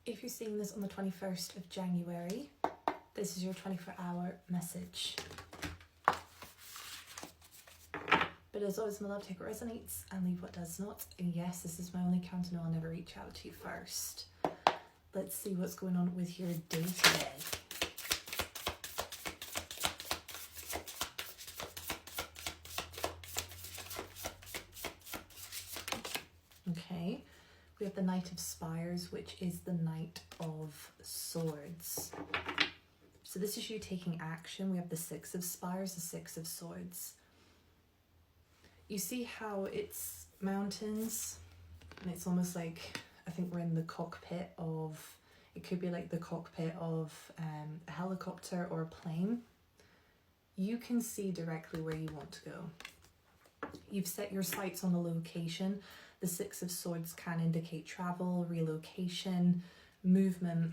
If you're seeing this on the 21st of January, this is your 24-hour message. But as always, my love, take what resonates and leave what does not. And yes, this is my only count, and I'll never reach out to you first. Let's see what's going on with your day today. Okay, we have the Knight of Spires, which is the Knight of Swords. So this is you taking action. We have the Six of Spires, the Six of Swords. You see how it's mountains, and it's almost like, I think we're in the cockpit of, it could be like the cockpit of a helicopter or a plane. You can see directly where you want to go. You've set your sights on a location. The Six of Swords can indicate travel, relocation, movement,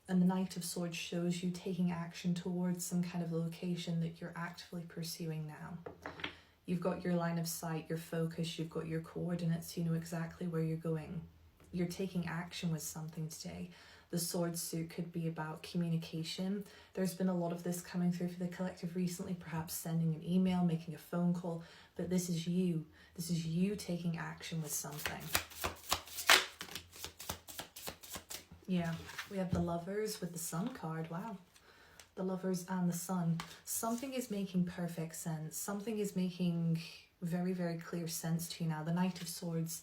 and the Knight of Swords shows you taking action towards some kind of location that you're actively pursuing now. You've got your line of sight, your focus, you've got your coordinates, you know exactly where you're going. You're taking action with something today. The sword suit could be about communication. There's been a lot of this coming through for the collective recently, perhaps sending an email, making a phone call, but this is you. This is you taking action with something. Yeah, we have the Lovers with the Sun card. Wow. The Lovers and the Sun. Something is making perfect sense. Something is making very, very clear sense to you now. The Knight of Swords,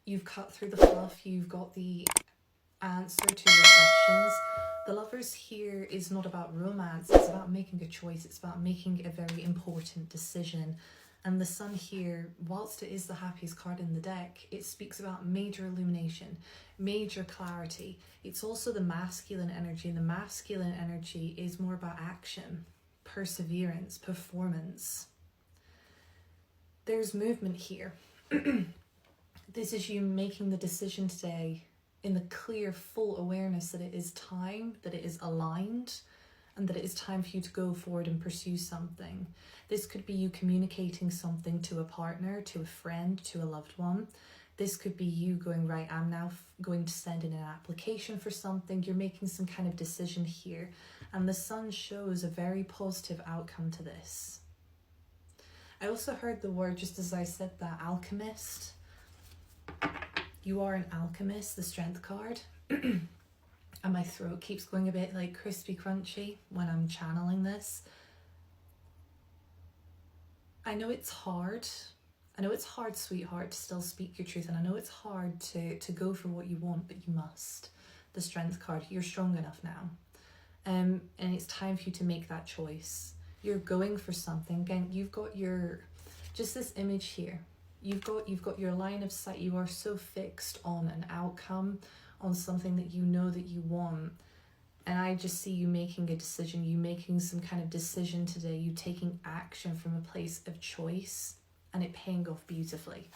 you've cut through the fluff. You've got the answer to your questions. The Lovers here is not about romance. It's about making a choice. It's about making a very important decision. And the Sun here, whilst it is the happiest card in the deck, it speaks about major illumination, major clarity. It's also the masculine energy, and the masculine energy is more about action, perseverance, performance. There's movement here. This is you making the decision today in the clear, full awareness that it is time, that it is aligned, and that it is time for you to go forward and pursue something. This could be you communicating something to a partner, to a friend, to a loved one. This could be you going, right, I'm now going to send in an application for something. You're making some kind of decision here. And the Sun shows a very positive outcome to this. I also heard the word, just as I said that, alchemist. You are an alchemist, the Strength card. And my throat keeps going a bit like crispy crunchy when I'm channeling this. I know it's hard. I know it's hard, sweetheart, to still speak your truth. And I know it's hard to go for what you want, but you must. The Strength card, you're strong enough now. And it's time for you to make that choice. You're going for something. Again, you've got your, just this image here. You've got your line of sight. You are so fixed on an outcome, on something that you know that you want. And I just see you making a decision, you making some kind of decision today, you taking action from a place of choice, and it paying off beautifully.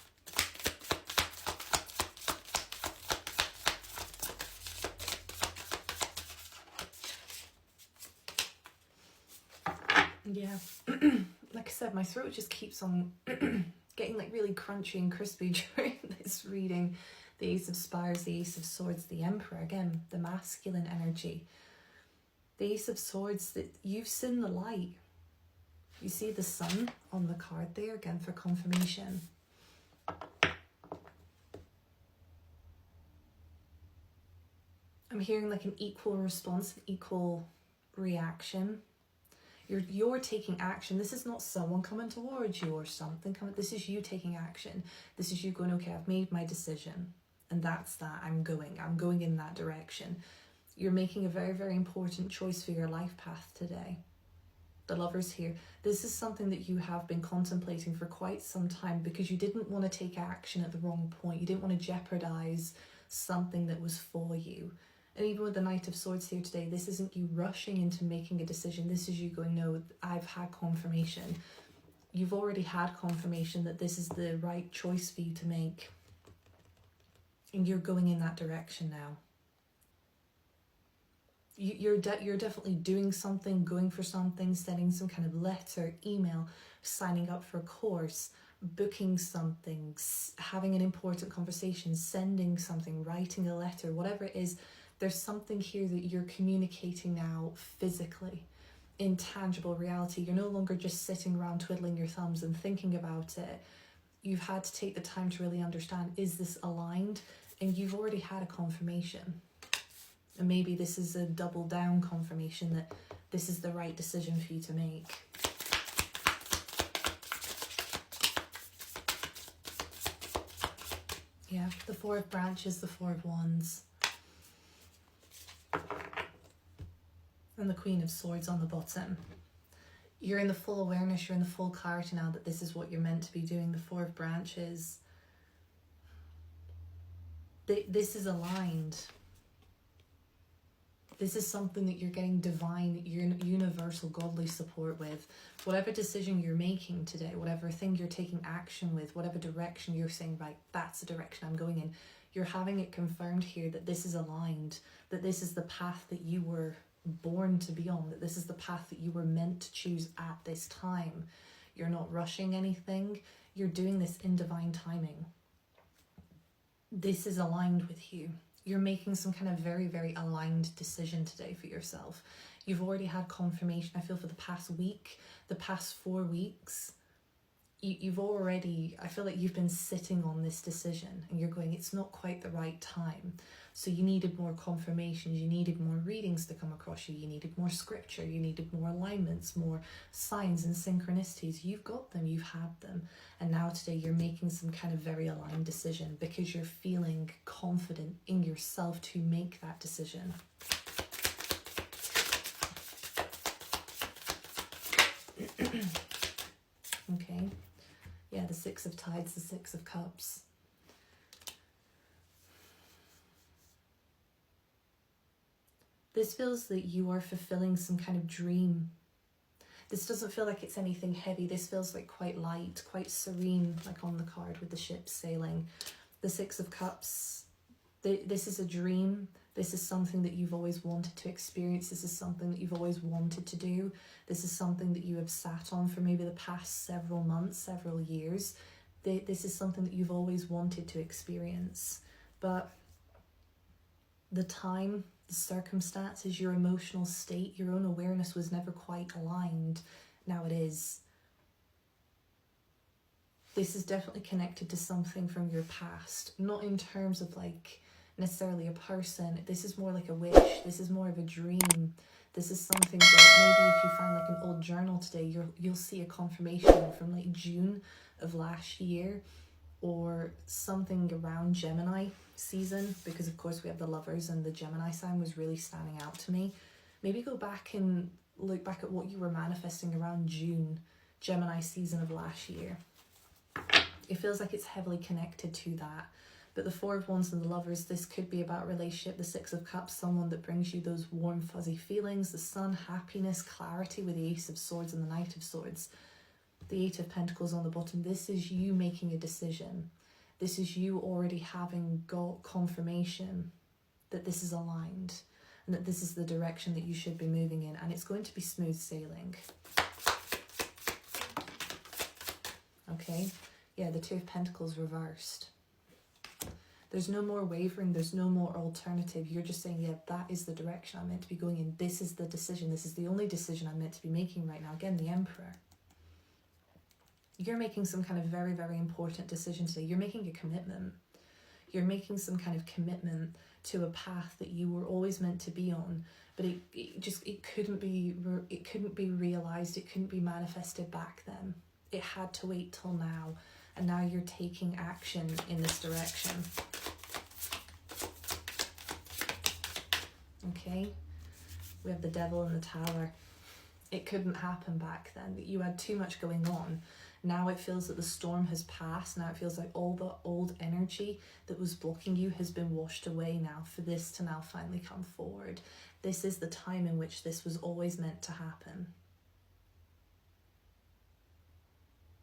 Yeah, like I said, my throat just keeps on getting like really crunchy and crispy during this reading. The Ace of Spires, the Ace of Swords, the Emperor, again, the masculine energy. The Ace of Swords, that you've seen the light. You see the Sun on the card there, again, for confirmation. I'm hearing like an equal response, an equal reaction. You're taking action. This is not someone coming towards you or something coming. This is you taking action. This is you going, okay, I've made my decision. And that's that. I'm going in that direction. You're making a very, very important choice for your life path today. The Lovers here. This is something that you have been contemplating for quite some time because you didn't want to take action at the wrong point. You didn't want to jeopardize something that was for you. And even with the Knight of Swords here today, this isn't you rushing into making a decision. This is you going, no, I've had confirmation. You've already had confirmation that this is the right choice for you to make. And you're going in that direction now. You're definitely doing something, going for something, sending some kind of letter, email, signing up for a course, booking something, having an important conversation, sending something, writing a letter, whatever it is. There's something here that you're communicating now physically, in tangible reality. You're no longer just sitting around twiddling your thumbs and thinking about it. You've had to take the time to really understand, is this aligned? And you've already had a confirmation. And maybe this is a double down confirmation that this is the right decision for you to make. Yeah, the Four of Branches, the Four of Wands. And the Queen of Swords on the bottom. You're in the full awareness, you're in the full clarity now that this is what you're meant to be doing. The Four of Branches. This is aligned. This is something that you're getting divine, universal, godly support with. Whatever decision you're making today, whatever thing you're taking action with, whatever direction you're saying, right, that's the direction I'm going in, you're having it confirmed here that this is aligned, that this is the path that you were born to be on, that this is the path that you were meant to choose at this time. You're not rushing anything. You're doing this in divine timing. This is aligned with you. You're making some kind of very, very aligned decision today for yourself. You've already had confirmation, I feel, for the past week, the past 4 weeks. You've already, I feel like you've been sitting on this decision and you're going, it's not quite the right time. So you needed more confirmations, you needed more readings to come across you, you needed more scripture, you needed more alignments, more signs and synchronicities. You've got them, you've had them. And now today you're making some kind of very aligned decision because you're feeling confident in yourself to make that decision. Okay. Yeah, the Six of Tides, the Six of Cups. This feels that you are fulfilling some kind of dream. This doesn't feel like it's anything heavy. This feels like quite light, quite serene, like on the card with the ship sailing. The Six of Cups, this is a dream. This is something that you've always wanted to experience. This is something that you've always wanted to do. This is something that you have sat on for maybe the past several months, several years. This is something that you've always wanted to experience. But the time, the circumstances, your emotional state, your own awareness was never quite aligned. Now it is. This is definitely connected to something from your past. Not in terms of like necessarily a person. This is more like a wish. This is more of a dream. This is something that maybe if you find like an old journal today, you'll see a confirmation from like June of last year, or something around Gemini season, because of course we have the Lovers and the Gemini sign was really standing out to me. Maybe go back and look back at what you were manifesting around June, Gemini season of last year. It feels like it's heavily connected to that. But the Four of Wands and the Lovers, this could be about relationship. The Six of Cups, someone that brings you those warm fuzzy feelings. The Sun, happiness, clarity with the Ace of Swords and the Knight of Swords. The Eight of Pentacles on the bottom. This is you making a decision. This is you already having got confirmation that this is aligned and that this is the direction that you should be moving in, and it's going to be smooth sailing. Okay, yeah, the Two of Pentacles reversed. There's no more wavering, there's no more alternative. You're just saying, yeah, that is the direction I'm meant to be going in. This is the decision. This is the only decision I'm meant to be making right now. Again, the Emperor. You're making some kind of very, very important decision today. You're making a commitment. You're making some kind of commitment to a path that you were always meant to be on, but it couldn't be realized. It couldn't be manifested back then. It had to wait till now, and now you're taking action in this direction. Okay, we have the Devil in the Tower. It couldn't happen back then. You had too much going on. Now it feels that the storm has passed. Now it feels like all the old energy that was blocking you has been washed away now for this to now finally come forward. This is the time in which this was always meant to happen.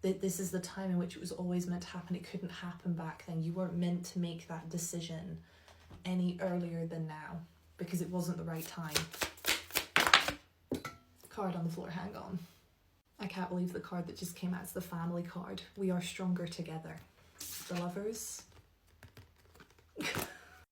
This is the time in which it was always meant to happen. It couldn't happen back then. You weren't meant to make that decision any earlier than now because it wasn't the right time. Card on the floor, hang on. I can't believe the card that just came out. It's the Family card. We are stronger together. The Lovers.